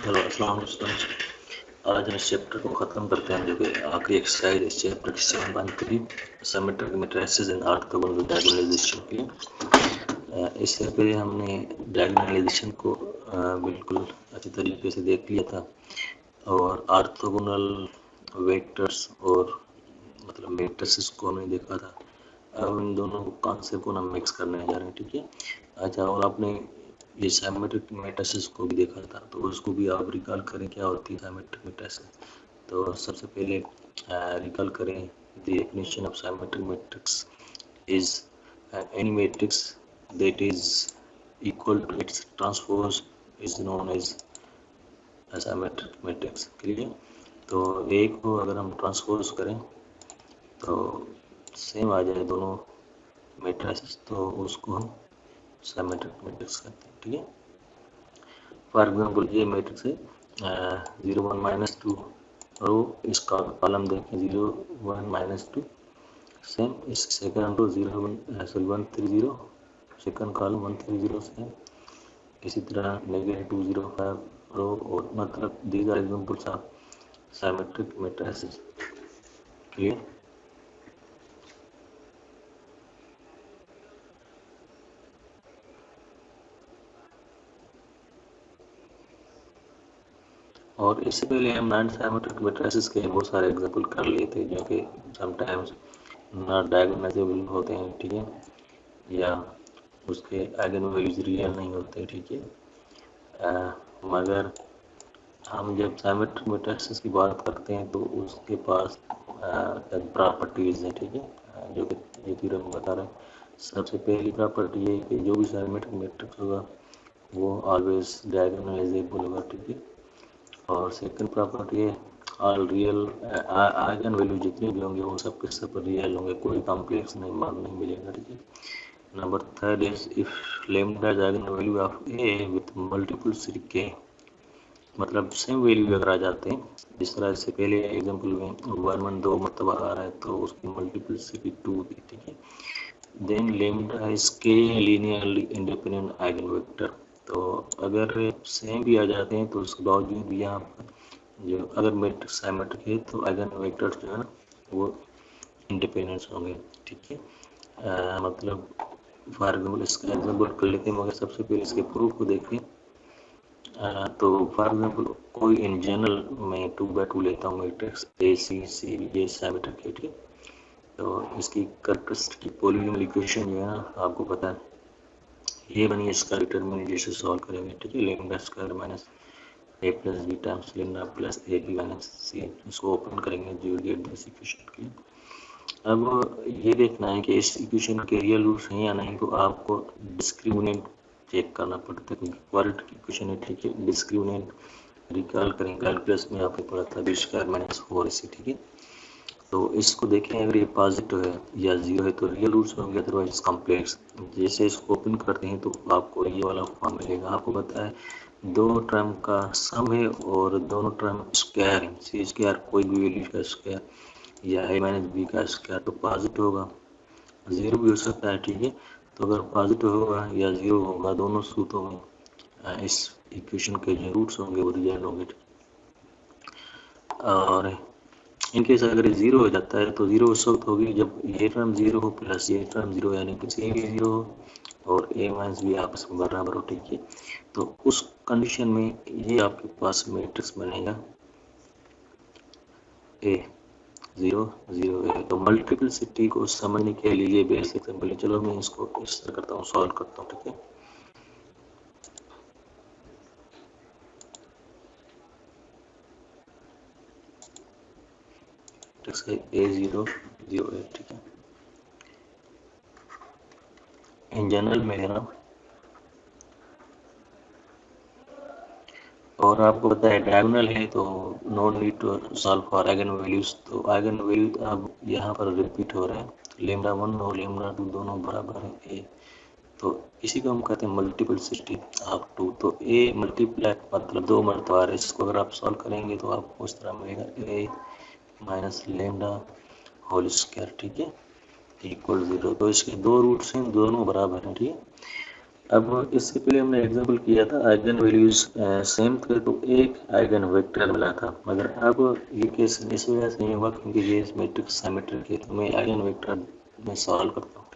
Hello अस्सलाम वालेकुम students. आज हम इस चैप्टर को ख़त्म करते हैं जो कि आखिरी एक्सरसाइज इस चैप्टर की 7.3 सिमेट्रिक मैट्रिसेस इन ऑर्थोगोनल डायगोनलाइजेशन की। इससे पहले हमने डायगोनलाइजेशन को बिल्कुल अच्छी तरीके से देख लिया था और ऑर्थोगोनल वेक्टर्स और मतलब मैट्रिसेस को हमने देखा था। अब इन दोनों कॉन्सेप्ट को हम मिक्स करने जा रहे हैं, ठीक है। अच्छा, और आपने ये सिमेट्रिक मैट्रिसेस को भी देखा था, तो उसको भी आप रिकॉल करें क्या होती है सिमेट्रिक मैट्रिसेस। तो सबसे पहले रिकॉल करें the definition of symmetric matrix is any matrix that is equal to its transpose is known as symmetric matrix. Clear. तो एक को अगर हम ट्रांसपोज करें तो सेम आ जाए दोनों मैट्रिसेस, तो उसको हम सिमेट्रिक मैट्रिक्स कहते हैं, ठीक है। फॉर एग्जाम्पल ये मैट्रिक्स है 0 1 -2 रो, इसका कॉलम देखें 0 1 -2, सेम इस second row 0 1 3 0, second column 1 3 0 same. इसी तरह -2 0 5 रो, और मतलब these are examples of symmetric matrices. Clear. और इससे पहले हम नॉन सिमेट्रिक मैट्रिसेस के बहुत सारे एग्जांपल कर लिए थे जो कि समटाइम्स नॉट डायगोनालाइजेबल होते हैं, ठीक है, या उसके आइगन वैल्यूज रियल नहीं होते, ठीक है। मगर हम जब सिमेट्रिक मैट्रिसेस की बात करते हैं तो उसके पास प्रॉपर्टीज हैं, ठीक है, जो कि ये थ्योरम बता रहे हैं। सबसे पहली प्रॉपर्टी है कि जो भी सिमेट्रिक मैट्रिक्स होगा वो ऑलवेज डायगोनालाइजेबल होगा, ठीक है। और सेकंड प्रॉपर्टी है ऑल रियल आइगन वैल्यू जितने भी होंगे वो सब के सब रियल होंगे, कोई कॉम्प्लेक्स नहीं मिलेगा, ठीक है। Number third is if lambda is eigen value of A with multiples के, मतलब सेम वैल्यू अगर आ जाते हैं, जिस तरह से पहले एग्जांपल में 1 1 2 मरतबा आ रहा है तो उसकी मल्टीपल्सिटी 2 थी, ठीक है। देन लैम्डा इज के लीनियरली इंडिपेंडेंट आइगन वेक्टर। तो अगर सेम भी आ जाते हैं तो उसके बावजूद भी यहाँ पर जो अगर मैट्रिक्स सिमेट्रिक है तो आइगन वेक्टर्स जो है ना वो इंडिपेंडेंस होंगे, ठीक है। मतलब फॉर एग्जाम्पल इसका एग्जाम्पल कर लेते हैं, मगर सबसे पहले इसके प्रूफ को देखें। तो फॉर एग्जाम्पल कोई इन जनरल मैं 2x2 लेता हूँ मैट्रिक्स ए सी सी ये सिमेट्रिक है, ठीक है। तो इसकी कैरेक्टरिस्टिक पॉलीनोमियल इक्वेशन जो है ना आपको पता है ये बनी, इसका डिटरमिनेंट जैसे सॉल्व करेंगे, ठीक है। Lambda square minus A plus B times lambda plus A B minus C, इसको ओपन करेंगे जो गेट दिस इक्वेशन की। अब ये देखना है कि इस इक्वेशन के रियल रूट्स हैं या नहीं, तो आपको डिस्क्रिमिनेंट चेक करना पड़ता है क्योंकि क्वाड्रेटिक इक्वेशन है, ठीक है। डिस्क्रिमिनेंट रिकॉल करें, कैलकुलस में आपने पढ़ा था बी स्क्वायर माइनस 4ac, ठीक है। तो इसको देखें अगर ये पॉजिटिव है या जीरो है तो रियल रूट्स होंगे, अदरवाइज कॉम्प्लेक्स। जैसे इसको ओपन करते हैं तो आपको ये वाला फॉर्म मिलेगा। आपको पता है दो टर्म का सम है और दोनों टर्म स्क्वायर है, सी स्क्वायर कोई भी वैल्यू का स्क्वायर या ए माइनस बी का स्क्वायर, तो पॉजिटिव होगा, जीरो भी हो सकता है, ठीक है। तो अगर पॉजिटिव होगा या जीरो होगा दोनों सूत्रों में इस इक्वेशन के जो रूट्स होंगे वो रियल होंगे। और इनकेस अगर जीरो हो जाता है तो जीरो उस वक्त होगी जब ये टर्म जीरो हो प्लस ये टर्म जीरो, यानी कि सी भी जीरो हो और ए माइनस बी आपस में बराबर हो, ठीक है। तो उस कंडीशन में ये आपके पास मैट्रिक्स बनेगा ए 0 0 है। तो मल्टीपलिसिटी को समझने के लिए बेसिक सिंपल, चलो मैं इसको इस तरह करता हूँ, सॉल्व करता हूँ, ठीक है। ए 0 0 है, ठीक है। इन जनरल में है ना, और आपको पता है डायगोनल है तो no need to solve for eigenvalues. तो आइगन वैल्यू अब यहाँ पर रिपीट हो रहा है, तो लैम्डा 1 और लैम्डा 2 दोनों बराबर है ए, तो इसी को हम कहते हैं मल्टीपलिसिटी ऑफ 2। तो ए मल्टीप्लाई मतलब दो मरतबा है, इसको अगर आप सॉल्व करेंगे तो आपको इस तरह मिलेगा ए माइनस लैम्डा होल स्क्वायर, ठीक है, इक्वल 0। तो इसके दो रूट्स हैं, दोनों बराबर हैं, ठीक है। अब इससे पहले हमने एग्जांपल किया था आइगन वैल्यूज सेम थे तो एक आइगन वेक्टर मिला था, मगर अब ये केस इस वजह से नहीं हुआ क्योंकि ये मैट्रिक्स सिमेट्रिक है। तो मैं आइगन वेक्टर में सॉल्व करता हूँ।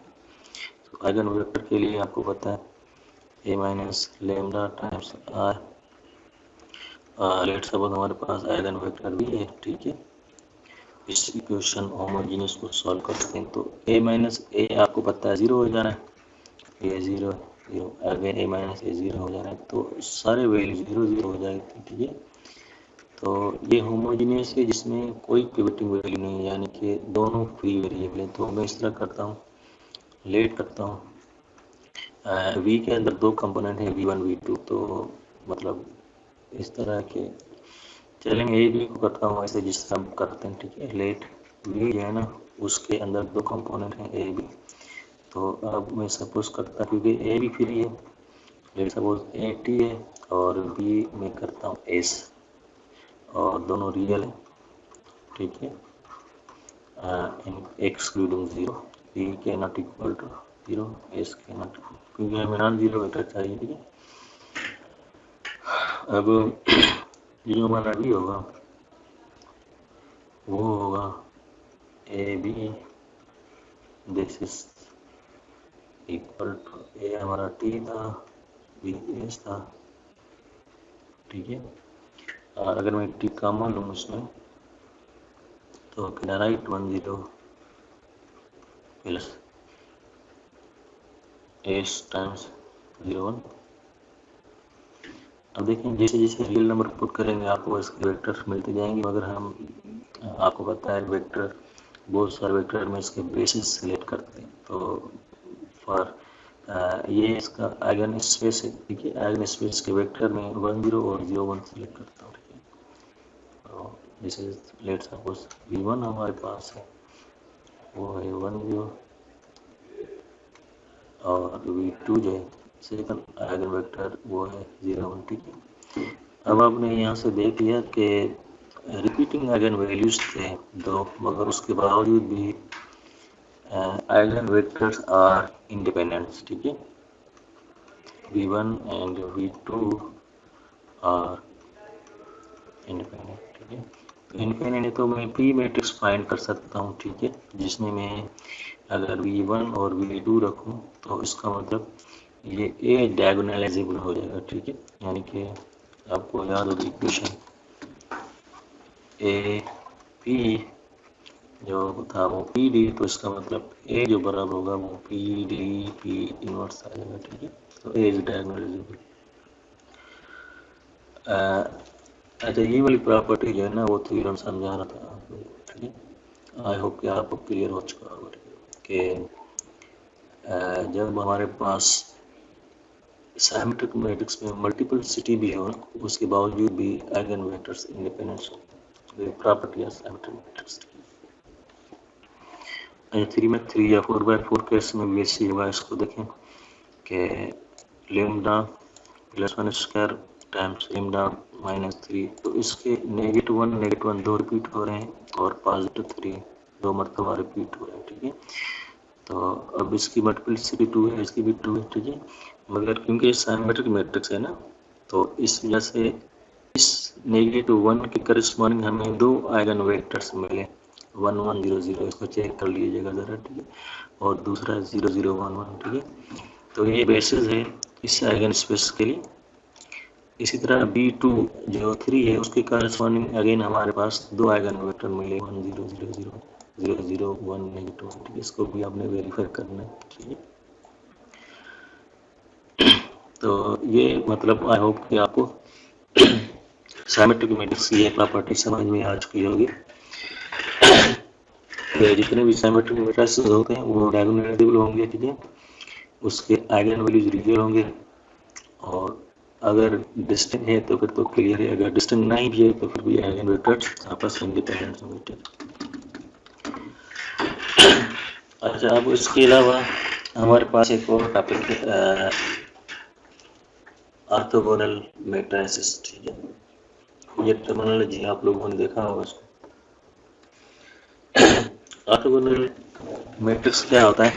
तो आइगन वेक्टर के लिए आपको पता है A minus lambda times R. Let suppose हमारे पास आइगन वेक्टर भी है, ठीक है। इस इक्वेशन होमोजेनियस को सॉल्व करते हैं तो ए माइनस ए आपको पता है 0 हो जाना है, ये 0 0 अगेन ए माइनस ए 0 हो जाना है, तो सारे वैल्यू 0 0 हो जाएगी, ठीक है। तो ये होमोजेनियस है जिसमें कोई पिवटिंग वैल्यू नहीं है, यानी कि दोनों फ्री वेरिएबल है। तो मैं इस तरह करता हूँ, लेट करता हूँ वी के अंदर दो कंपोनेंट है v1 v2, तो मतलब इस तरह के चलेंगे। ए बी को करता हूँ ऐसे जिस हम करते हैं, ठीक है। लेट वी जो है ना उसके अंदर दो कंपोनेंट हैं ए बी। तो अब मैं सपोज करता हूँ क्योंकि ए भी फ्री है, लेट सपोज ए टी है और बी मैं करता हूँ एस, और दोनों रियल है, ठीक है। एक्सक्लूडिंग 0, बी के नॉट इक्वल टू 0, एस के नॉट, क्योंकि हमें नॉन जीरो वेक्टर चाहिए, ठीक है। अब जो हमारा बी होगा वो होगा A B this is equal to A हमारा टी था, बी एस था, ठीक है। और अगर मैं टी कॉमन लूँ उसमें तो राइट 10 प्लस एस टाइम्स 01। अब देखें जैसे जैसे रियल नंबर पुट करेंगे आपको इसके वेक्टर मिलते जाएंगे, मगर हम आपको पता है वेक्टर बहुत सारे वेक्टर में इसके बेसिस सिलेक्ट करते हैं। तो फॉर ये इसका आइगन स्पेस है, ठीक है। आइगन स्पेस के वेक्टर में 10 और 01 सिलेक्ट करता हूँ, ठीक है। तो जैसे लेट सपोज v1 हमारे पास है वो है 10 और v2 जो है सेकंड आइगन वेक्टर वो है 01, ठीक है। अब आपने यहाँ से देख लिया कि रिपीटिंग आइगन वैल्यूज थे दो, मगर उसके बावजूद भी आइगन वेक्टर्स आर इंडिपेंडेंट, ठीक है। v1 and v2 are independent, ठीक है। तो इंडिपेंडेंट है तो मैं पी मैट्रिक्स फाइंड कर सकता हूँ, ठीक है, जिसमें मैं अगर v1 और v2 रखूँ तो इसका मतलब ये ए डायगोनलाइजेबल हो जाएगा, ठीक है। यानी कि आपको याद होगी इक्वेशन ए पी जो था वो पी डी, तो इसका मतलब ए जो बराबर होगा वो पी डी पी इनवर्स आ जाएगा, ठीक है। तो ए इज डायगोनलाइजेबल। अच्छा ये वाली प्रॉपर्टी जो है ना वो थ्योरम समझा रहा था आपको, ठीक है। आई होप कि आपको क्लियर हो चुका होगा कि जब हमारे पास सिमेट्रिक मैट्रिक्स में मल्टीपलिसिटी भी हो उसके बावजूद भी आइगन वेक्टर्स इंडिपेंडेंट हो, प्रॉपर्टी है सिमेट्रिक मैट्रिक्स की। 3 में 3 या 4/4 केस में भी ऐसी होगा। इसको देखें कि lambda plus 1 square times lambda minus 3, तो इसके -1 दो रिपीट हो रहे हैं और +3 दो मरतबा रिपीट हो रहे हैं, ठीक है। तो अब इसकी मल्टीप्लिसिटी 2 है, इसकी भी 2 है, ठीक है। मगर क्योंकि सिमेट्रिक मैट्रिक्स है ना तो इस वजह से इस -1 के करस्पॉन्डिंग हमें दो आइगन वेक्टर्स मिले 1 1 0 0, इसको चेक कर लीजिएगा ज़रा, ठीक है। और दूसरा 0 0 1 1, ठीक है। तो ये बेसिस है इस आइगन स्पेस के लिए। इसी तरह B2 जो 3 है उसके करस्पॉन्डिंग अगेन हमारे पास दो आइगन वेक्टर मिले 1 0 0 0 0 0 1 -2, ठीक है। इसको भी आपने वेरीफाई करना है, ठीक है। तो ये मतलब आई होप कि आपको सिमेट्रिक मैट्रिक्स की ये प्रॉपर्टी समझ में आ चुकी होगी। जितने भी सिमेट्रिक मैट्रिक्स होते हैं वो डायगोनलाइजेबल होंगे, ठीक है। उसके आइगन वैल्यूज रियल होंगे, और अगर डिस्टिंक्ट है तो फिर तो क्लियर है, अगर डिस्टिंक्ट नहीं भी है तो फिर भी आइगन वेक्टर्स आपस में इंडिपेंडेंट होंगे, अच्छा अब इसके अलावा हमारे पास एक और टॉपिक है ऑर्थोगोनल मैट्रिसेस, ठीक है। ये टर्मिनोलॉजी आप लोगों ने देखा होगा इसको। ऑर्थोगोनल मैट्रिक्स क्या होता है?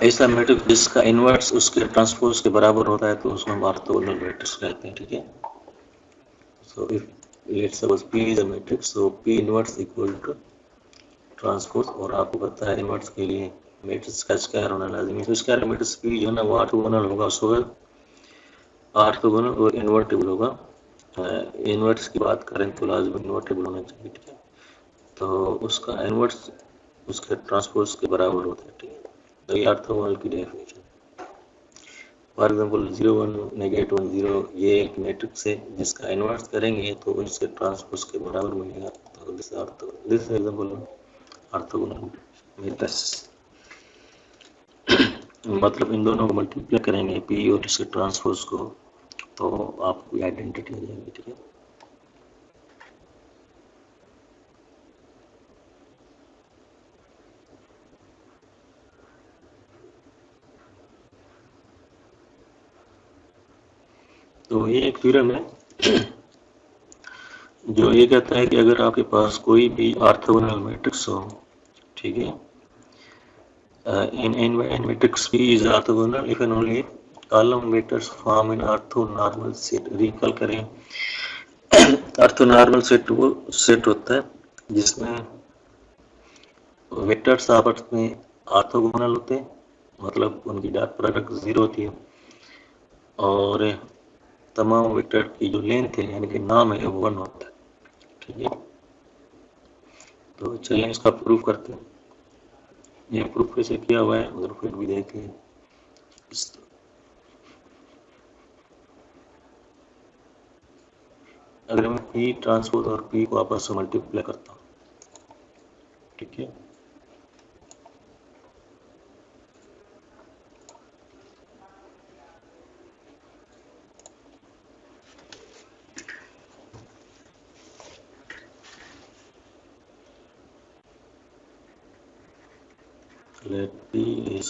ऐसा मैट्रिक्स जिसका इनवर्स उसके ट्रांसपोज के बराबर होता है तो उसको हम ऑर्थोगोनल मैट्रिक्स कहते हैं, ठीक है। So if let's suppose P is a matrix, so P inverse equal to transpose, और आपको पता है इनवर्स के लिए मैट्रिक्स का स्क्वायर होना लाजिमी है, तो स्क्वायर मैट्रिक्स P जो है ना वो ऑर्थोगोनल होगा, उसको ऑर्थोगोनल और इन्वर्टिबल होगा। इनवर्स की बात करें तो लाजिमी इन्वर्टिबल होना चाहिए, ठीक है। तो उसका इनवर्स उसके ट्रांसपोज के बराबर होता है, ठीक है। तो ये ऑर्थोगोनल की डेफिनेशन। फॉर एग्जाम्पल 0 1 -1 0 ये एक मैट्रिक्स है जिसका इनवर्स करेंगे तो उसके ट्रांसपोज के बराबर मिलेगा, तो दिस एग्जाम्पल ऑर्थोगोनल मैट्रिक्स। मतलब इन दोनों को मल्टीप्लाई करेंगे P और इसके ट्रांसपोज को, तो आपको आइडेंटिटी आ जाएगी, ठीक है। तो ये एक थ्योरम है जो ये कहता है कि अगर आपके पास कोई भी ऑर्थोगोनल मैट्रिक्स हो, ठीक है, in matrix P is orthogonal if and only column vectors form an orthonormal set। Recall करें, ऑर्थोनॉर्मल सेट वो सेट होता है जिसमें वेक्टर्स आपस में ऑर्थोगोनल होते हैं, मतलब उनकी डॉट प्रोडक्ट 0 होती है, और तमाम वेक्टर की जो लेंथ है यानी कि नाम है वो 1 होता है, ठीक है। तो चलिए इसका प्रूफ करते हैं। ये प्रूफ कैसे किया हुआ है उधर फिर भी देखते हैं। अगर मैं P ट्रांसपोज और P को आपस में मल्टीप्लाई करता हूँ, ठीक है, let P is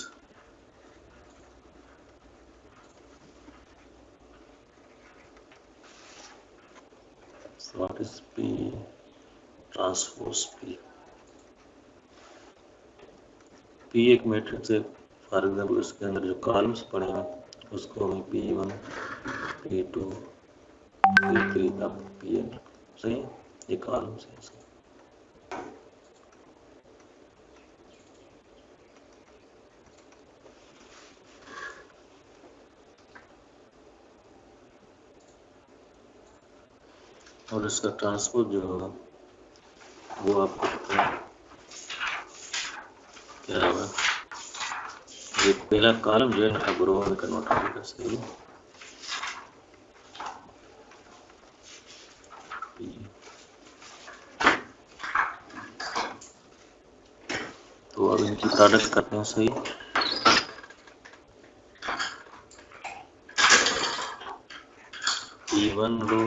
what is P transpose P। P एक मैट्रिक्स है, फॉर एग्जाम्पल उसके अंदर जो कॉलम्स पड़े हैं उसको हमें P1 P2 P3 अब Pn, सही है, ये कॉलम्स है इसके। और इसका ट्रांसपोज जो होगा वो आपको पता है क्या होगा, ये पहला कॉलम जो है ना अब रो में कन्वर्ट होगा, सही है। तो अब इनकी प्रोडक्ट करते हैं, सही। P1 रो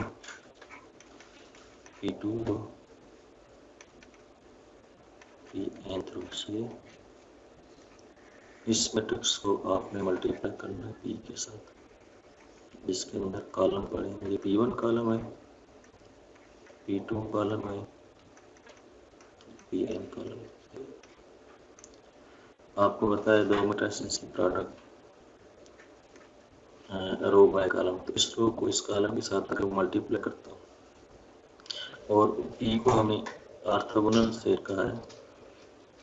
P2 रो Pn रो, सही। इस मैट्रिक्स को आपने मल्टीप्लाई करना है P के साथ, जिसके अंदर कॉलम पड़ेंगे, ये P1 कॉलम है, P2 कॉलम है, Pn कॉलम है। आपको बताया दो मैट्रिसेस की प्रोडक्ट रो बाय कॉलम, तो इस रो को इस कॉलम के साथ अगर मल्टीप्लाई करता हूँ और P को हमें ऑर्थोगोनल सेट कहा है,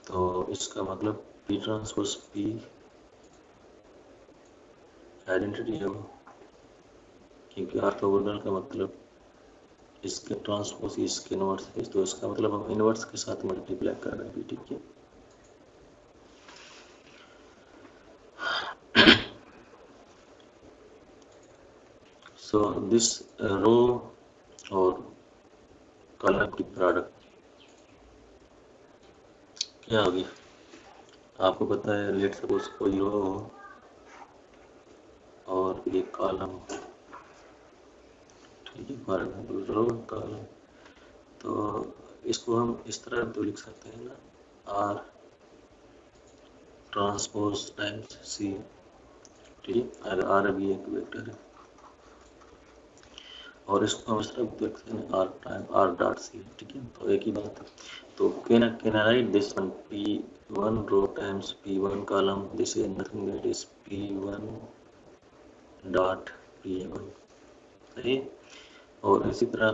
तो इसका मतलब P ट्रांसपोज P आइडेंटिटी है वो, क्योंकि ऑर्थोगोनल का मतलब इसके ट्रांसपोज इसके इनवर्स है, तो इसका मतलब हम इनवर्स के साथ मल्टीप्लाई कर रहे हैं, ठीक है। सो दिस रो और कॉलम की प्रोडक्ट क्या होगी, आपको पता है, लेट सपोज कोई रो और एक कॉलम, ठीक है, फॉर एग्जाम्पल रो कॉलम, तो इसको हम इस तरह तो लिख सकते हैं ना, आर ट्रांसपोज टाइम्स C, ठीक है, आर भी एक वेक्टर है, और इसको हम सिर्फ देखते हैं R time R dot C, ठीक है, तो एक ही बात है। तो can I write this one P1 row times P1 column, this is nothing that is P1 dot P1, सही। और इसी तरह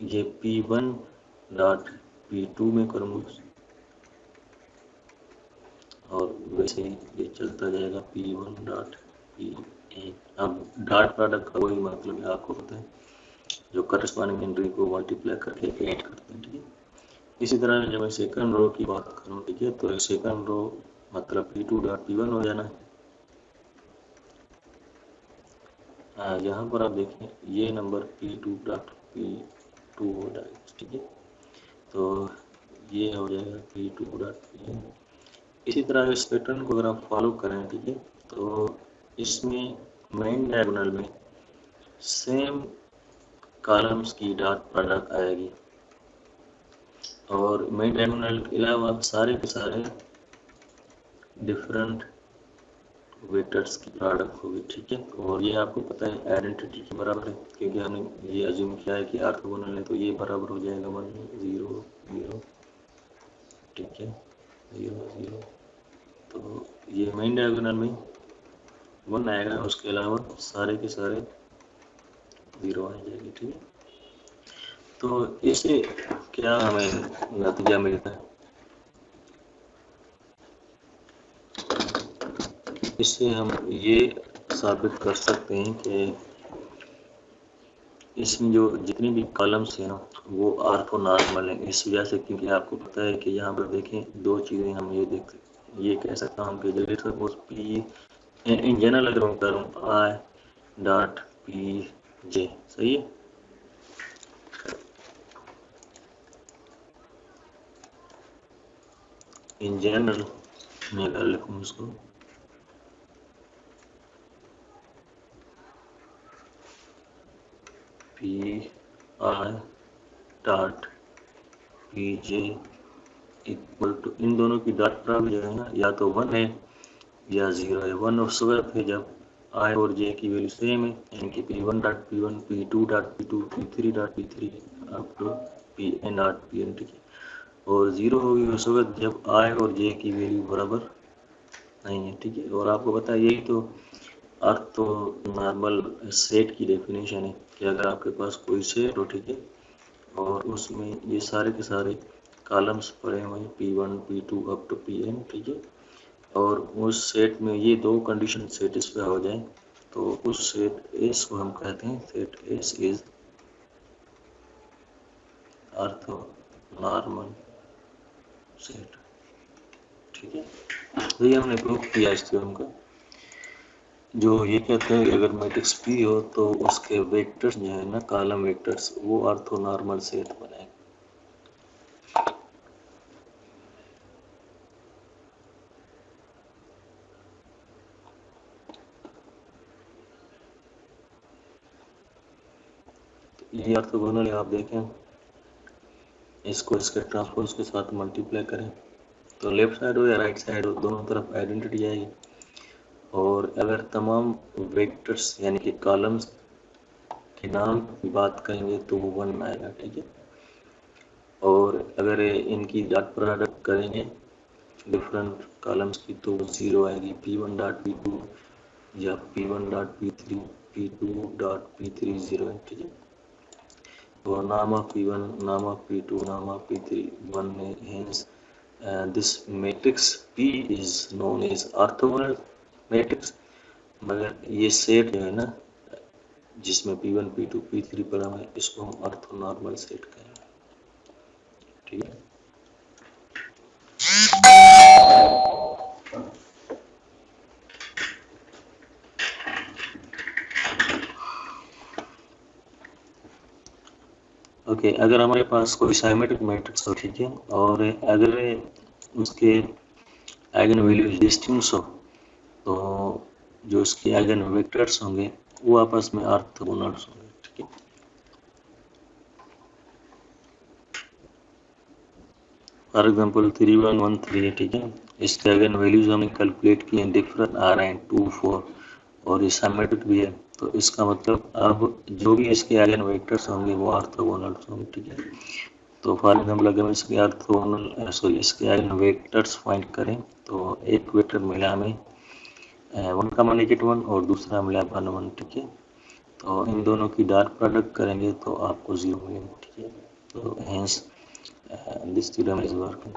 ये P1 डॉट P2 में करूँगा और वैसे ही ये चलता जाएगा P1 डॉट P1। अब डॉट प्रोडक्ट का वही मतलब है, आपको पता है, जो करस्पॉन्डिंग एंट्री को मल्टीप्लाई करके ऐड करते हैं, ठीक है। इसी तरह जब मैं सेकंड रो की बात करूँ, ठीक है, तो सेकंड रो मतलब P2 डॉट P1 हो जाना है। यहाँ पर आप देखें ये नंबर P2 डॉट P2 हो जाएगा, ठीक है, तो ये हो जाएगा P2 डॉट P1। इसी तरह इस पैटर्न को अगर आप फॉलो करें, ठीक है, तो इसमें मेन डायगोनल में सेम कॉलम्स की डॉट प्रोडक्ट आएगी और मेन डायगोनल के अलावा सारे के सारे डिफरेंट वेक्टर्स की प्रोडक्ट होगी, ठीक है। और ये आपको पता है आइडेंटिटी के बराबर है, क्योंकि हमने ये अज्यूम किया है कि ऑर्थोगोनल है, तो ये बराबर हो जाएगा 1 0 0, ठीक है, 0 0। तो ये मेन डायगोनल में 1 आएगा, उसके अलावा सारे के सारे 0 आ जाएगी, ठीक है। तो इससे क्या हमें नतीजा मिलता है, इससे हम ये साबित कर सकते हैं कि इसमें जो जितनी भी कॉलम्स हैं ना वो ऑर्थोनॉर्मल हैं, इस वजह से, क्योंकि आपको पता है कि यहाँ पर देखें दो चीज़ें हम ये देख ये कह सकता हूँ कि सपोज पी इन जनरल अगर मैं करूँ आई डॉट पी जे, सही है। इन जनरल मैं अगर लिखूँ उसको P I dot P J equal to, इन दोनों की डॉट प्रोडक्ट जो है ना या तो 1 है या 0 है। 1 उस वक्त है जब आई और जे की वैल्यू सेम है, यानी कि P1 dot P1, P2 dot P2, P3 dot P3 up to Pn dot Pn, ठीक है। और 0 होगी उस वक्त जब आई और जे की वैल्यू बराबर नहीं है, ठीक है। और आपको पता है यही तो ऑर्थोनॉर्मल सेट की डेफिनेशन है कि अगर आपके पास कोई सेट हो, ठीक है, और उसमें ये सारे के सारे कॉलम्स पड़े हुए हैं P1 P2 up to Pn, ठीक है, और उस सेट में ये दो कंडीशन सेटिस्फाई हो जाए तो उस सेट एस को हम कहते हैं set S is orthonormal set, ठीक है। तो ये हमने प्रूव किया इस थ्योरम का, जो ये कहते हैं अगर मैट्रिक्स P हो तो उसके वेक्टर्स जो है ना कॉलम वेक्टर्स वो ऑर्थोनॉर्मल सेट बनाए। ये ऑर्थोगोनल आप देखें, इसको इसके ट्रांसपोज के साथ मल्टीप्लाई करें तो लेफ्ट साइड हो या राइट साइड हो दोनों तरफ आइडेंटिटी आएगी। और अगर तमाम वेक्टर्स यानी कि कॉलम्स के नाम की बात करेंगे तो वो 1 आएगा, ठीक है। और अगर इनकी डॉट प्रोडक्ट करेंगे डिफरेंट कॉलम्स की तो 0 आएगी, P1 डॉट P2 या P1 dot P3, P2 dot P3 0 है, ठीक है। तो नाम ऑफ P1, नाम ऑफ P2, नाम ऑफ P3 1 है, hence this matrix P is known as orthogonal matrix। मगर ये सेट जो है ना जिसमें P1 P2 P3 पड़ा है इसको हम ऑर्थोनॉर्मल सेट कहेंगे, ठीक है। ओके, अगर हमारे पास कोई सिमेट्रिक मैट्रिक्स हो, ठीक है, और अगर उसके आइगन वैल्यूज डिस्टिंक्ट हो तो जो उसके आइगन वेक्टर्स होंगे वो आपस में ऑर्थोगोनल्स होंगे, ठीक है। फॉर एग्जांपल 3 1 1 3 है, ठीक है, इसके आइगन वैल्यूज हमने कैलकुलेट किए हैं, डिफरेंट आ रहे हैं 2 4 और ये सिमेट्रिक भी है। तो इसका मतलब अब जो भी इसके आइगन वेक्टर्स होंगे वो ऑर्थोगोनल होंगे, ठीक है। तो फॉर एग्जाम्पल अगर हम इसके ऑर्थोगोनल इसके आइगन वेक्टर्स फाइंड करें तो एक वेक्टर मिला हमें 1 का -1 और दूसरा मिला 1 1, ठीक है। तो इन दोनों की डॉट प्रोडक्ट करेंगे तो आपको 0 मिलेगा, ठीक है। तो hence this theorem is working.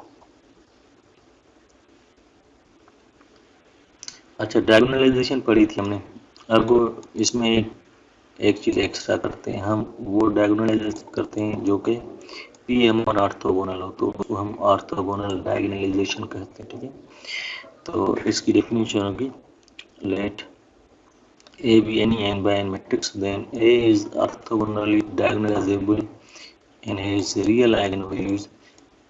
अच्छा, डायगोनलाइजेशन पढ़ी थी हमने। अब इसमें एक चीज़ एक्स्ट्रा करते हैं, हम वो डायगोनलाइजेशन करते हैं जो कि पी एम और ऑर्थोगोनल हो, तो उसको हम ऑर्थोगोनल डायगोनलाइजेशन कहते हैं, ठीक है। तो इसकी डेफिनेशन होगी, late A be any n by n matrix, then A is orthogonally diagonalizable in its real eigenvalues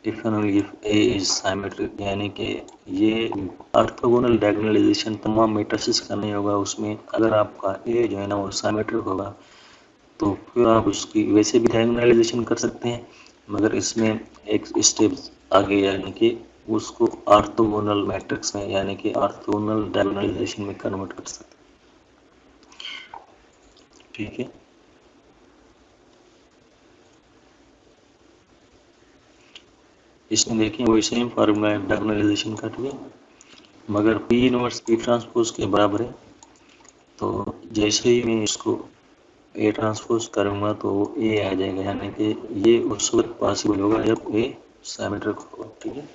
if and only if A is symmetric। यानी कि ये ऑर्थोगोनल डायगोनलाइजेशन तमाम मैट्रिसेस का नहीं होगा, उसमें अगर आपका A जो है ना वो साइमेट्रिक होगा तो फिर आप उसकी वैसे भी डायगोनलाइजेशन कर सकते हैं, मगर इसमें एक स्टेप आगे, यानी कि उसको ऑर्थोगोनल मैट्रिक्स में यानी कि ऑर्थोगोनल डायगोनलाइजेशन में कन्वर्ट कर सकते हैं, ठीक है। इसमें देखिए वही सेम फार्मूला है डायगोनलाइजेशन का, ठीक है, मगर पी इनवर्स पी ट्रांसपोज के बराबर है। तो जैसे ही मैं इसको ए ट्रांसपोज करूँगा तो ए आ जाएगा, यानी कि ये उस वक्त पॉसिबल होगा जब ए सिमेट्रिक होगा, ठीक है।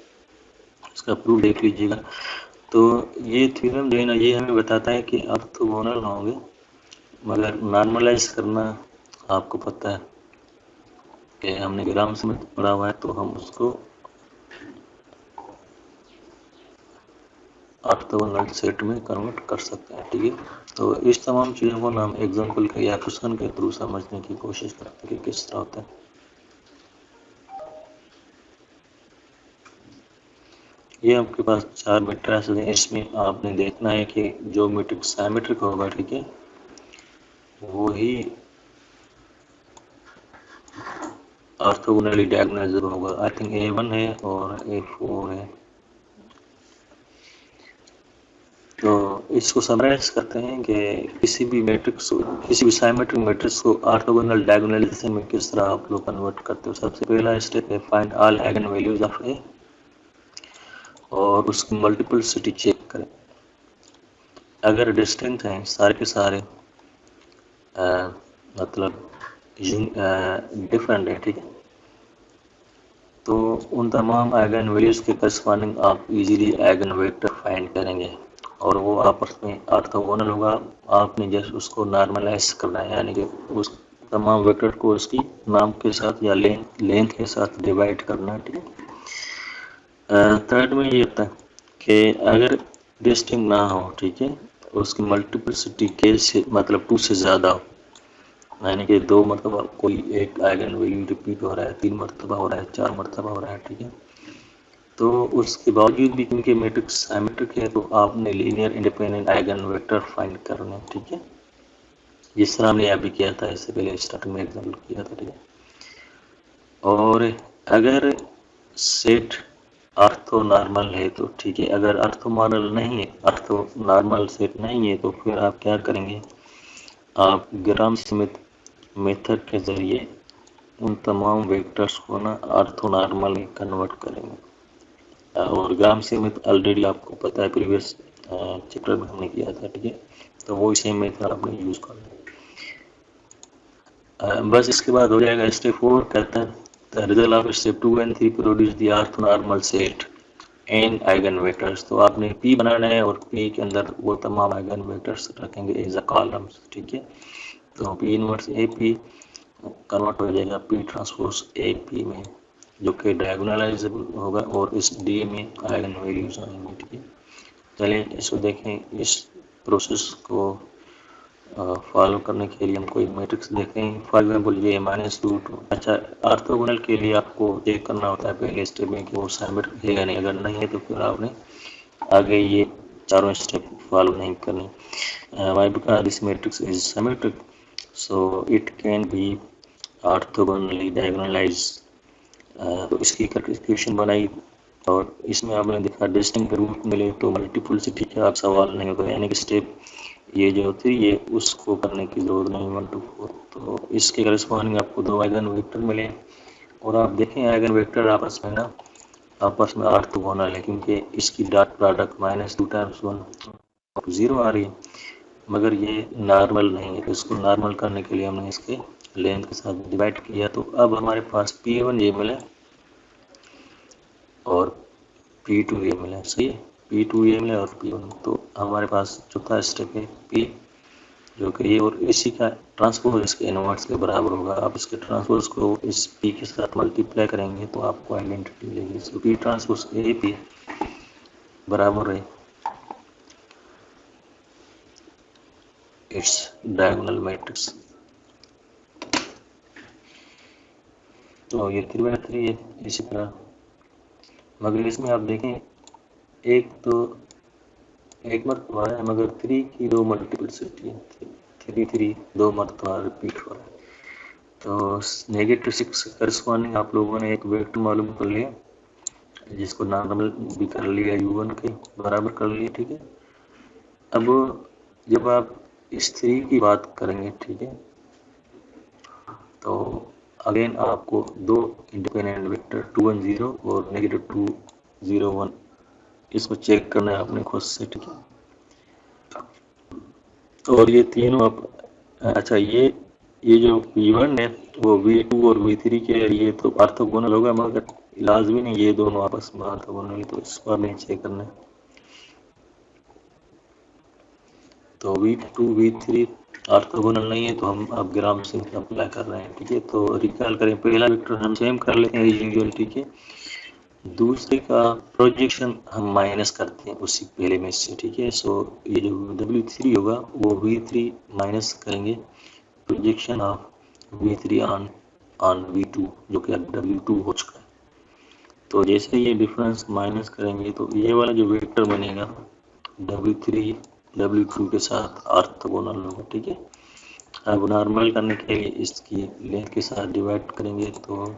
इसका प्रूफ देख लीजिएगा। तो ये थ्योरम जो है ना ये हमें बताता है कि ऑर्थोगोनल होंगे, मगर नॉर्मलाइज करना आपको पता है कि हमने ग्राम स्मिथ पढ़ा हुआ है, तो हम उसको ऑर्थोगोनल सेट में कन्वर्ट कर सकते हैं, ठीक है। तो इस तमाम चीज़ों को हम एग्जांपल के या क्वेश्चन के थ्रू समझने की कोशिश करते हैं कि किस तरह होता है। ये आपके पास 4 मैट्रिक्स हैं, इसमें आपने देखना है कि जो मैट्रिक्स सिमेट्रिक होगा, ठीक है, वही ऑर्थोगोनली डायगोनलाइजेबल होगा। आई थिंक A1 है और A4 है। तो इसको समराइज करते हैं कि किसी भी मैट्रिक्स किसी भी सिमेट्रिक मैट्रिक्स को ऑर्थोगोनल डायगोनलाइजेशन में किस तरह आप लोग कन्वर्ट करते हो। सबसे पहला स्टेप है find all eigen values of A और उसकी मल्टीपलिसिटी चेक करें। अगर डिस्टिंक्ट हैं सारे के सारे मतलब डिफरेंट है, ठीक है, तो उन तमाम आइगन वैल्यूज के करस्पॉन्डिंग आप इजीली आइगन वेक्टर फाइंड करेंगे और वो आपस में ऑर्थोगोनल होगा। आपने जस्ट उसको नॉर्मलाइज करना है, यानी कि उस तमाम वेक्टर को उसकी नाम के साथ या लेंथ के साथ डिवाइड करना, ठीक है। थर्ड में ये होता है कि अगर डिस्टिंक्ट ना हो, ठीक है, उसकी मल्टीपलिसिटी के से मतलब 2 से ज़्यादा हो, यानी कि 2 मरतबा कोई एक आइगन वैल्यू रिपीट हो रहा है, 3 मरतबा हो रहा है, 4 मरतबा हो रहा है, ठीक है, तो उसके बावजूद भी क्योंकि मैट्रिक्स सिमेट्रिक है तो आपने linear independent eigen vector find करना है, ठीक है, जिस तरह हमने अभी किया था, इससे पहले स्टार्टिंग में एग्जाम्पल किया था, ठीक है। और अगर सेट ऑर्थो नॉर्मल है तो ठीक है, अगर ऑर्थो नॉर्मल नहीं है, ऑर्थो नॉर्मल सेट नहीं है, तो फिर आप क्या करेंगे, आप ग्राम स्मिथ मेथड के जरिए उन तमाम वेक्टर्स को ना ऑर्थोनॉर्मल में कन्वर्ट करेंगे। और ग्राम स्मिथ ऑलरेडी आपको पता है प्रीवियस चैप्टर में हमने किया था, ठीक है, तो वो सेम मेथड आपने यूज करना है। बस इसके बाद हो जाएगा स्टेप 4, कहता है the result of step 2 and 3 produce the orthonormal set an eigen vectors. तो आपने P बनाना है और P के अंदर वो तमाम आइगन वेक्टर्स रखेंगे एज अ कॉलम्स, ठीक है। तो P इनवर्स AP कन्वर्ट हो जाएगा P ट्रांसपोज AP में, जो कि डायगोनलाइजेबल होगा और इस D में आइगन वैल्यूज आएंगे, ठीक है। चलिए इसको देखें, इस प्रोसेस को फॉलो करने के लिए हम कोई मैट्रिक्स देखें। फॉर एग्जाम्पल ये -2। अच्छा, ऑर्थोगोनल के लिए आपको चेक करना होता है पहले स्टेप में कि वो सिमेट्रिक है या नहीं, अगर नहीं है तो फिर आपने आगे ये चारों स्टेप फॉलो नहीं करनी। why because this matrix is symmetric so it can be orthogonally diagonalized। तो इसकी इक्वेशन बनाई और इसमें आपने देखा डिस्टिंक्ट रूट मिले तो मल्टीपलिसिटी का आप सवाल नहीं होगा, यानी कि स्टेप ये जो थी ये उसको करने की जरूरत नहीं 1 to 4। तो इसके करस्पॉन्डिंग आपको 2 आइगन वेक्टर मिले और आप देखें आइगन वेक्टर आपस में ऑर्थोगोनल है क्योंकि इसकी डॉट प्रोडक्ट -2 टाइम्स 1 0 आ रही है, मगर ये नॉर्मल नहीं है। तो इसको नॉर्मल करने के लिए हमने इसके लेंथ के साथ डिवाइड किया। तो अब हमारे पास P1 ये मिला और P2 ये मिला, सही है, P2 ये मिला और P1। तो हमारे पास चौथा स्टेप है P, जो कि ये और इसी का ट्रांसपोज इसके इनवर्स के बराबर होगा। आप इसके ट्रांसपोज को इस P के साथ मल्टीप्लाई करेंगे तो आपको आइडेंटिटी मिलेगी। सो P ट्रांसपोज AP बराबर है इट्स डायगोनल मैट्रिक्स। तो ये 3/3 है इसी तरह, मगर इसमें आप देखें एक तो एक मरतबा है मगर 3 की 2 मल्टीप्लिसिटी है, 3 2 मरतबा रिपीट हो रहा है। तो -6 करस्पॉन्डिंग आप लोगों ने एक वेक्टर मालूम कर लिया जिसको नॉर्मल भी कर लिया, U1 के बराबर कर लिया, ठीक है। अब जब आप इस 3 की बात करेंगे, ठीक है, तो अगेन आपको 2 इंडिपेंडेंट वेक्टर 2 1 0 और -2 0 1 इसको चेक करना है आपने खुद से, ठीक है। और ये तीनों आप अच्छा ये जो V1 है वो V2 और V3 के लिए तो ऑर्थोगोनल होगा, मगर लाजमी नहीं ये दोनों आपस में ऑर्थोगोनल है, तो इसको हमें चेक करना है। तो V2 V3 ऑर्थोगोनल नहीं है तो हम अब ग्राम सिंक अप्लाई कर रहे हैं, ठीक है। तो रिकॉल करें, पहला वेक्टर हम सेम कर लेते हैं एज यूजुअल, ठीक है। दूसरे का प्रोजेक्शन हम माइनस करते हैं उसी पहले में से, ठीक है। सो ये जो W3 होगा वो V3 माइनस करेंगे projection of V3 on V2 जो कि अब W2 हो चुका है। तो जैसे ये डिफरेंस माइनस करेंगे तो ये वाला जो वेक्टर बनेगा W3 W2 के साथ ऑर्थोगोनल होगा, ठीक है। अब नॉर्मल करने के लिए इसकी लेंथ के साथ डिवाइड करेंगे तो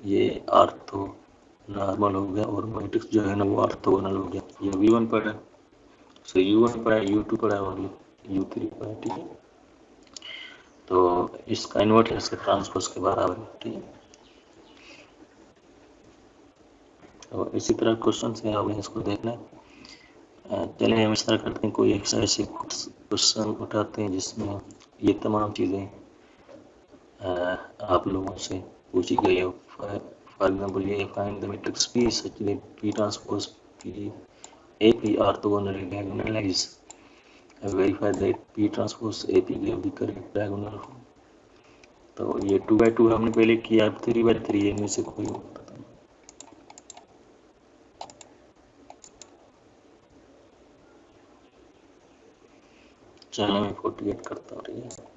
ये ऑर्थो नॉर्मल हो गया और मैट्रिक्स जो है ना वो ऑर्थोगोनल हो गया। ये V1 पर है, सो U1 पर है, U2 पर है और U3 पर है, ठीक है। तो इसका इन्वर्स इसके ट्रांसपोज के बराबर है, ठीक है। तो इसी तरह क्वेश्चन से आपने इसको देखना है। चलिए हम इस तरह करते हैं, कोई एक ऐसे क्वेश्चन उठाते हैं जिसमें ये तमाम चीज़ें आप लोगों से पूछी गई हो। फॉर एग्जाम्पल ये find the matrix P such that P transpose P AP orthogonally diagonalize verify that P transpose AP give the correct diagonal। तो ये 2/2 हमने पहले किया, अब 3/3 इनमें से कोई होता है। चलो मैं 48 करता हूँ, ठीक है।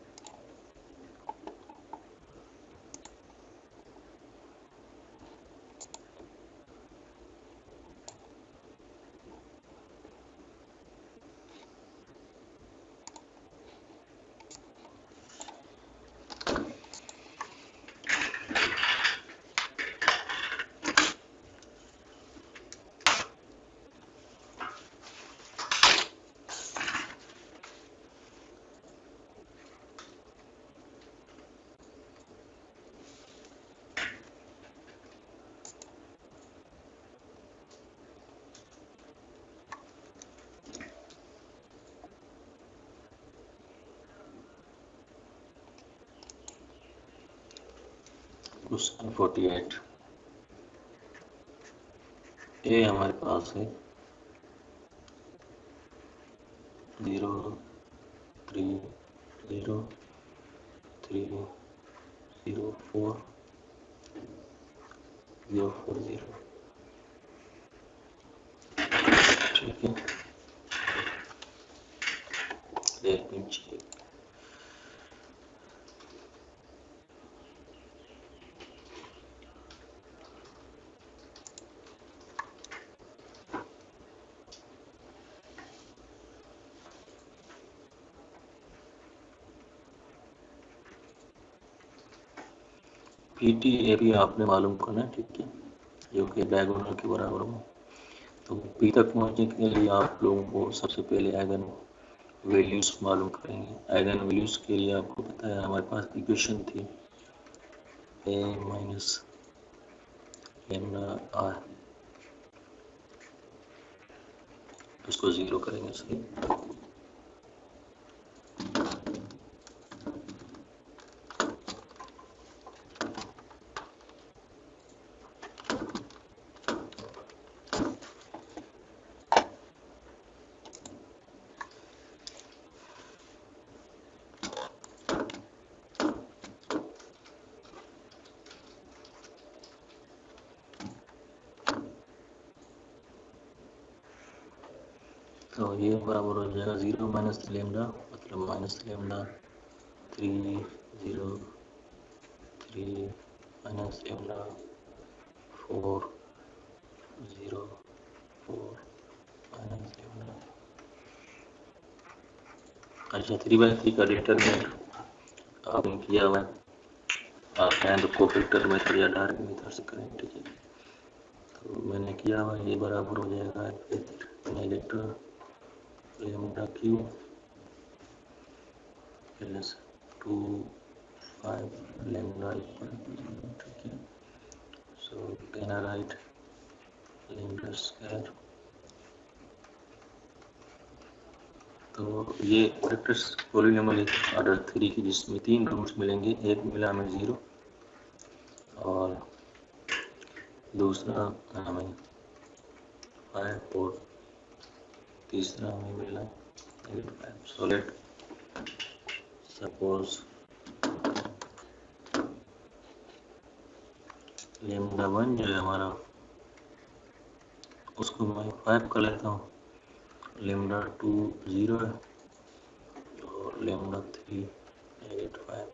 क्वेश्चन 48 ये हमारे पास है 0 3 0 3 0 4 0 4 0, ठीक है। Let me check. PT AP आपने मालूम करना है, ठीक है, जो कि डायगोनल के बराबर हो। तो P तक पहुंचने के लिए आप लोगों को सबसे पहले आइगन वैल्यूज मालूम करेंगे। आइगन वैल्यूज के लिए आपको पता है हमारे पास इक्वेशन थी ए माइनस लेमडा आर, उसको 0 करेंगे सही। तो ये बराबर हो जाएगा 0 माइनस लेमडा, मतलब minus lambda 3 0 3 minus lambda 4 0 4 minus lambda. अच्छा 3/3 का डिटरमिनेंट आपने किया हुआ है, आप चाहें तो कोफैक्टर मेथड या डायरेक्ट मेथड से करें, ठीक है। तो मैंने किया हुआ, ये बराबर हो जाएगा negative lambda cube plus 2 5 lambda equal to 0, ठीक है। So can I write lambda square. तो ये वेक्टर्स पॉलीनॉमियल ऑर्डर 3 की, जिसमें 3 रूट्स मिलेंगे, एक मिला हमें 0 और दूसरा हमें 5 और तीसरा हमें मिला -5। सो लेट सपोज लेमडा 1 जो है हमारा, उसको मैं 5 कर लेता हूँ, लेमडा 2 0 है और लेमडा 3 -5।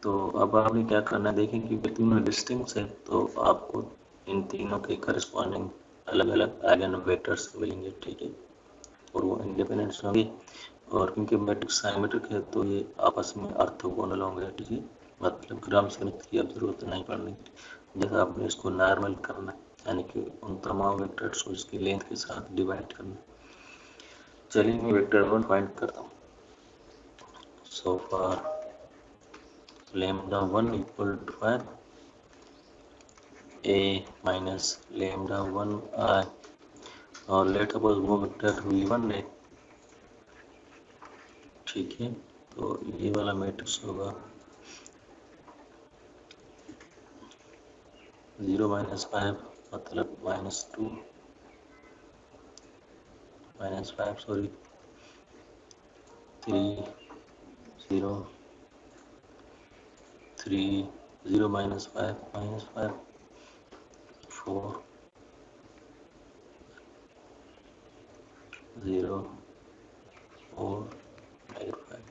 तो अब आपने क्या करना है, देखें क्योंकि तीनों डिस्टिंक्ट है तो आपको इन तीनों के करस्पॉन्डिंग अलग अलग आइगन वेक्टर्स मिलेंगे, ठीक है, और वो इंडिपेंडेंट होंगे। और क्योंकि मैट्रिक्स साइमेट्रिक है तो ये आपस में ऑर्थोगोनल होंगे, ठीक है, मतलब ग्राम्स गणित की अब जरूरत नहीं पड़नी। जैसा आपने इसको नॉर्मल करना है, यानी कि उन तमाम वेक्टर्स को इसकी लेंथ के साथ डिवाइड करना। चलिए मैं वेक्टर 1 फाइंड करता हूँ। So for lambda 1 equal to 5 a minus lambda 1 i, और लेट सपोज वो वेक्टर v1 है, ठीक है। तो ये वाला मैट्रिक्स होगा 0 -5 मतलब -2 -5 सॉरी 3 0 3 0 -5 -5 4 0 4 -5।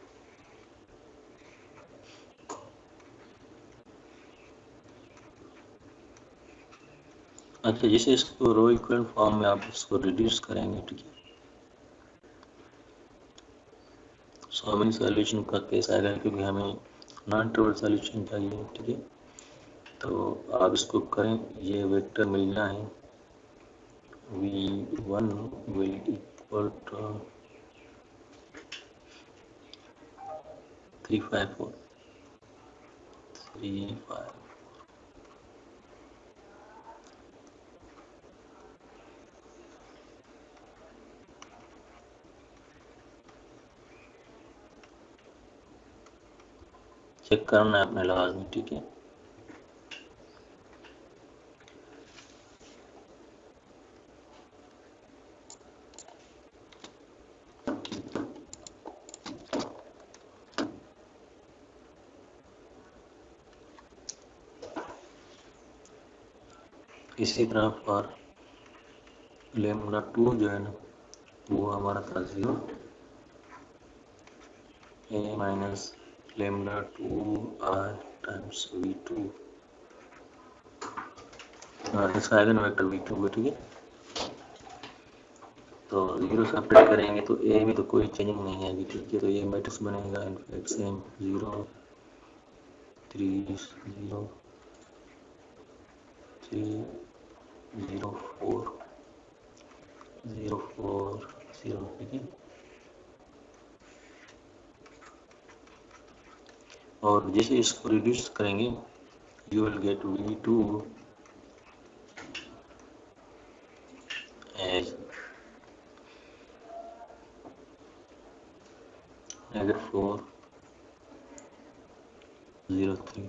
अच्छा, जैसे इसको रो इक्विवेलेंट फॉर्म में आप इसको रिड्यूस करेंगे, ठीक है, सो हमें सॉल्यूशन का केस आएगा क्योंकि हमें नॉन ट्रिवियल सॉल्यूशन चाहिए, ठीक है। तो आप इसको करें, ये वेक्टर मिलना है v1 will equal to 3 5 4 3 5। Check करना है अपने लाजमी, ठीक है। इसी तरह पर लेमडा 2 जो है ना, वो हमारा था 0 a minus lambda 2 i times v2, इसका आइगन वेक्टर v2 है, ठीक है। तो 0 से अपडेट करेंगे तो a में तो कोई चेंजिंग नहीं है अभी, ठीक है। तो ये मैट्रिक्स बनेगा इनफैक्ट सेम 0 3 0 3 0 4 0 4 0, ठीक है। और जैसे इसको रिड्यूस करेंगे you will get V2 as -403।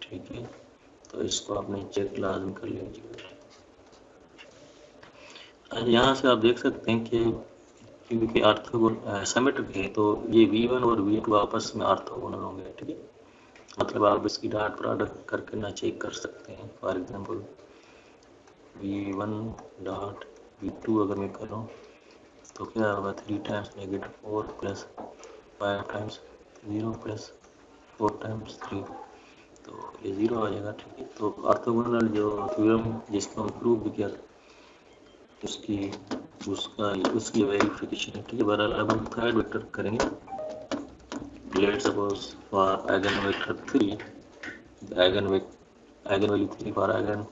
ठीक है, तो इसको आपने चेक लाजम कर लीजिएगा। यहाँ से आप देख सकते हैं कि क्योंकि ऑर्थोगोनल सिमेट्रिक है तो ये V1 और V2 आपस में ऑर्थोगोनल होंगे। ठीक है, मतलब आप इसकी डॉट प्रोडक्ट करके ना चेक कर सकते हैं। For example V1 dot V2 अगर मैं करूँ तो क्या होगा, 3 times -4 plus 5 times 0 plus 4 times 3, तो ये 0 आ जाएगा। ठीक है, तो ऑर्थोगोनल जो थ्योरम जिसको हम प्रूव भी किया उसकी वेरिफिकेशन है। ठीक है, बहरहाल अब हम थर्ड वेक्टर करेंगे। Let's suppose for eigen vector 3 eigen value 3 for eigen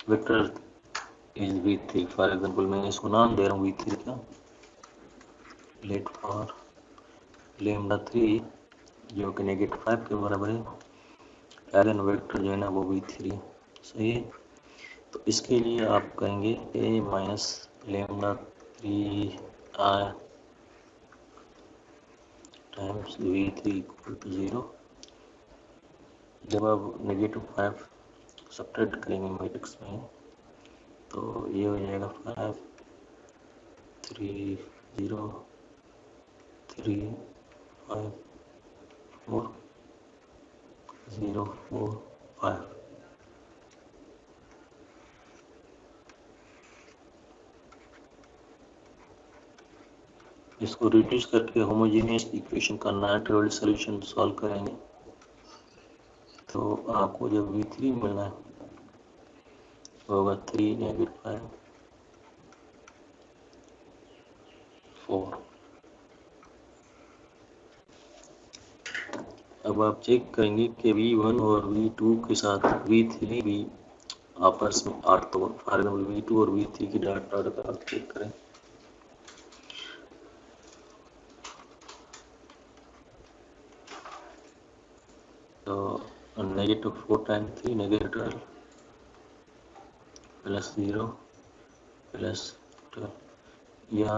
vector is V3। For example मैं इसको नाम दे रहा हूँ V3 का। लेट फॉर लेमडा 3 जो कि -5 के बराबर है, आइगन वेक्टर जो है ना वो V3। सही है, तो इसके लिए आप कहेंगे a minus lambda 3 i times V3 equal to 0। जब आप -5 सब्ट्रैक्ट करेंगे मैट्रिक्स में तो ये हो जाएगा 5 3 0 3 5 4 0 4 5। इसको रिड्यूस करके होमोजेनियस इक्वेशन का नॉन-ट्रिवियल सॉल्यूशन सॉल्व करेंगे तो आपको जब V3 मिलना है होगा 3 -5 4। अब आप चेक करेंगे कि V1 और V2 के साथ V3 भी आपस में ऑर्थोगोनल। फॉर एग्जांपल V2 और V3 की डॉट प्रोडक्ट आप चेक करें तो -4 टाइम्स 3 -12 प्लस 0 प्लस 12, या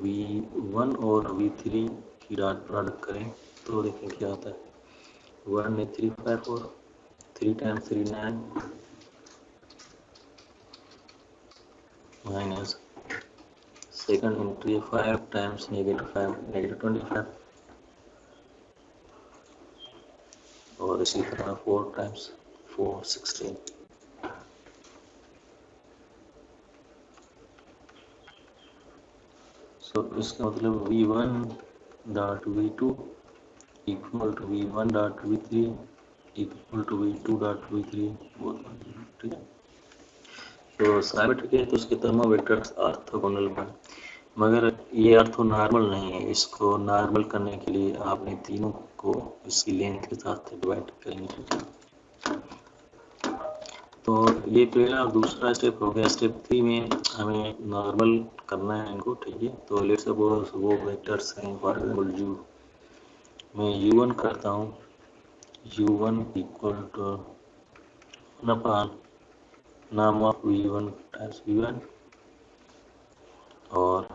V1 और V3 की डॉट प्रोडक्ट करें तो देखें क्या होता है। 1 में 3 5 4 3 times 3 9 minus second entry 5 times -5 -25 और इसी तरह 4 टाइम्स 4 16। सो इसका मतलब V1 dot V2 equal to V1 dot V3 equal to V2 dot V3 बोल। ठीक है, तो सिमेट्रिक है तो उसके तमाम वेक्टर्स ऑर्थोगोनल बने, मगर ये ऑर्थो नॉर्मल नहीं है। इसको नॉर्मल करने के लिए आपने तीनों को इसकी लेंथ के साथ डिवाइड करेंगे। तो ये पहला और दूसरा स्टेप हो गया। स्टेप 3 में हमें नॉर्मल करना है इनको। ठीक है, तो लेट्स सपोज वो वेक्टर्स हैं, फॉर एग्जांपल u, मैं u1 करता हूँ। u1 इक्वल टू नाम ऑफ v1 टाइम्स v1 और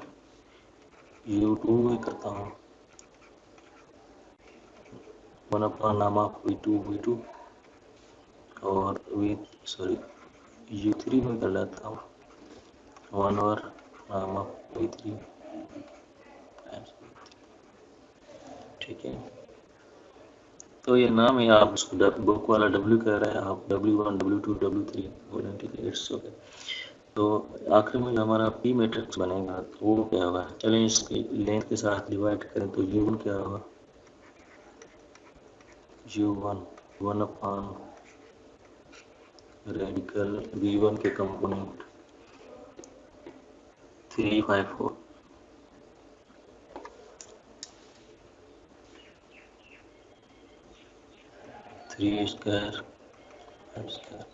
u2 में करता हूँ 1 नाम ऑफ v2 और u3 में कर लेता हूँ 1 और नाम ऑफ v3 टाइम्स। ठीक है, तो ये नाम है, आप इसको बुक वाला W कह रहे हैं, आप W1 W2 W3 बोलें। ठीक है, इट्स ओके। तो आखिर में जो हमारा P मैट्रिक्स बनेगा तो वो क्या होगा, चलें इसकी लेंथ के साथ डिवाइड करें तो U1 क्या होगा, U1 1 रेडिकल V1 के कंपोनेंट 3 5 4 3 स्क्वायर 5 स्क्वायर।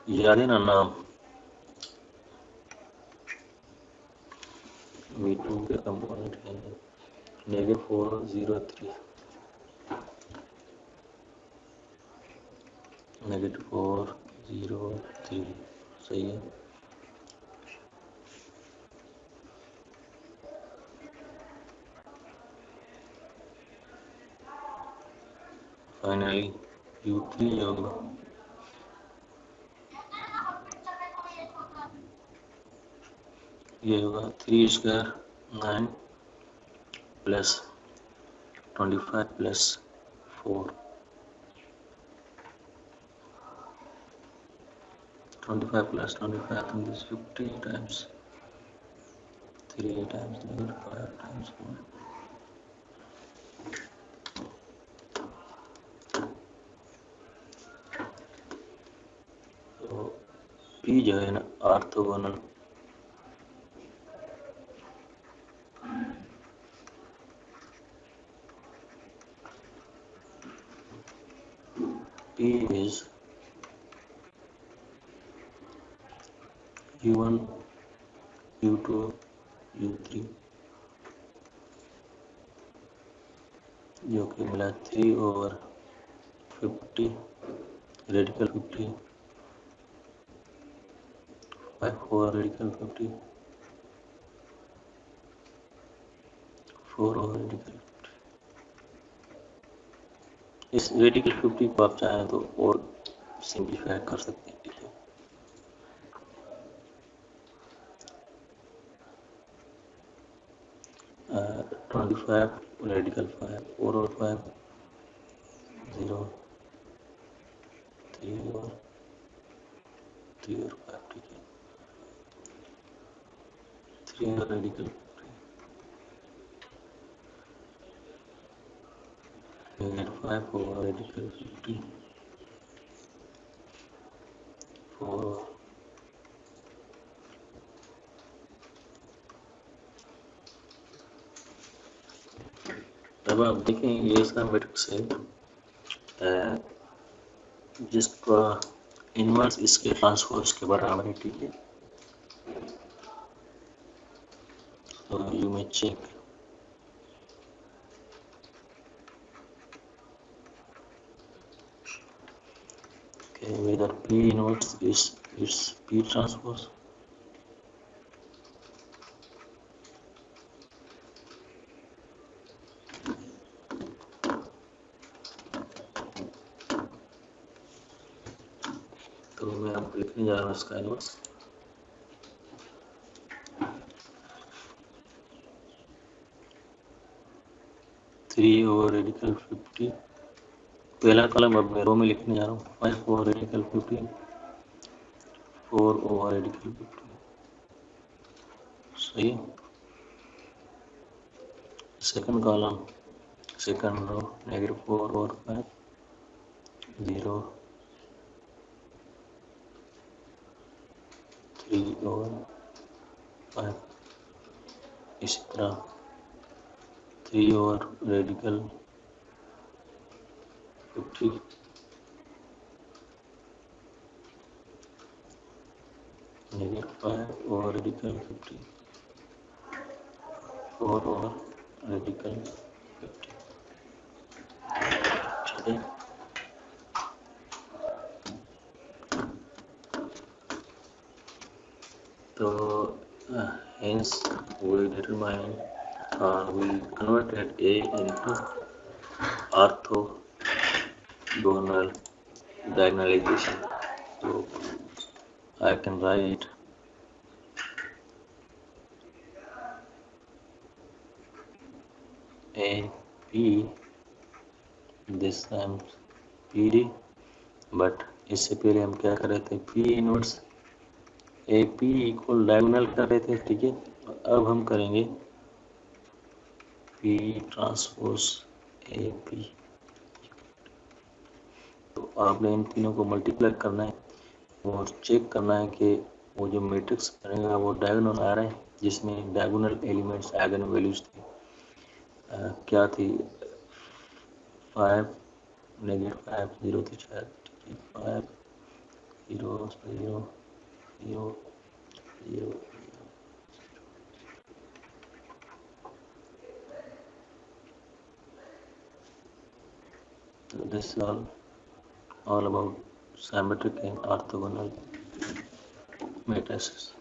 याद है ना नाम, V2 के कंपोनेंट हैं -403 -403 सही है। फाइनली U3 होगा ये होगा 3 square 9 plus 25 plus 4 25 plus 25 and this 50 times 3 times -5 times 1 तो P जो है ना orthogonal P is U1 U2 U3 जो कि मिला 3/50 रेडिकल 50 5/4 रेडिकल 50 4/रेडिकल 50। इस रेडिकल 50 को आप चाहें तो और सिंप्लीफाई कर सकते हैं, ठीक है। uh, 25 रेडिकल 5 4 और 5 0 3 और 5 ठीक है। 3 और रेडिकल -5 और रेडिकल 50 4 अब आप देखें ये इसका मैट्रिक्स है जिसका इनवर्स इसके ट्रांसपोज के बराबर है, ठीक है। तो यू में check whether P inverse is P transpose। तो मैं आपको लिखने जा रहा हूँ इसका इनवर्स। थ्री ओवर रेडिकल 50 पहला कॉलम अब मैं रो में लिखने जा रहा हूँ 5 ओवर रेडिकल 50 4 ओवर रेडिकल 50 सही। Second column second row -4 over 5 0 3 over 5 इसी तरह 3 over radical 50 -5 over radical 50 4 over radical 50 ठीक है। तो hence we determine we converted A into orthogonal diagonalization. So I can write A P this time PD, but इससे पहले हम क्या कर रहे थे P inverse A P equal diagonal कर रहे थे, ठीक है। अब हम करेंगे पी ट्रांसपोज ए पी। तो आपने इन तीनों को मल्टीप्लाई करना है और चेक करना है कि वो जो मैट्रिक्स बनेगा वो डायगोनल आ रहा है, जिसमें डायगोनल एलिमेंट्स आइगन वैल्यूज थी क्या थी 5 -5 0 थी शायद, ठीक है। 5 0 0 0 0 So this is all about symmetric and orthogonal matrices.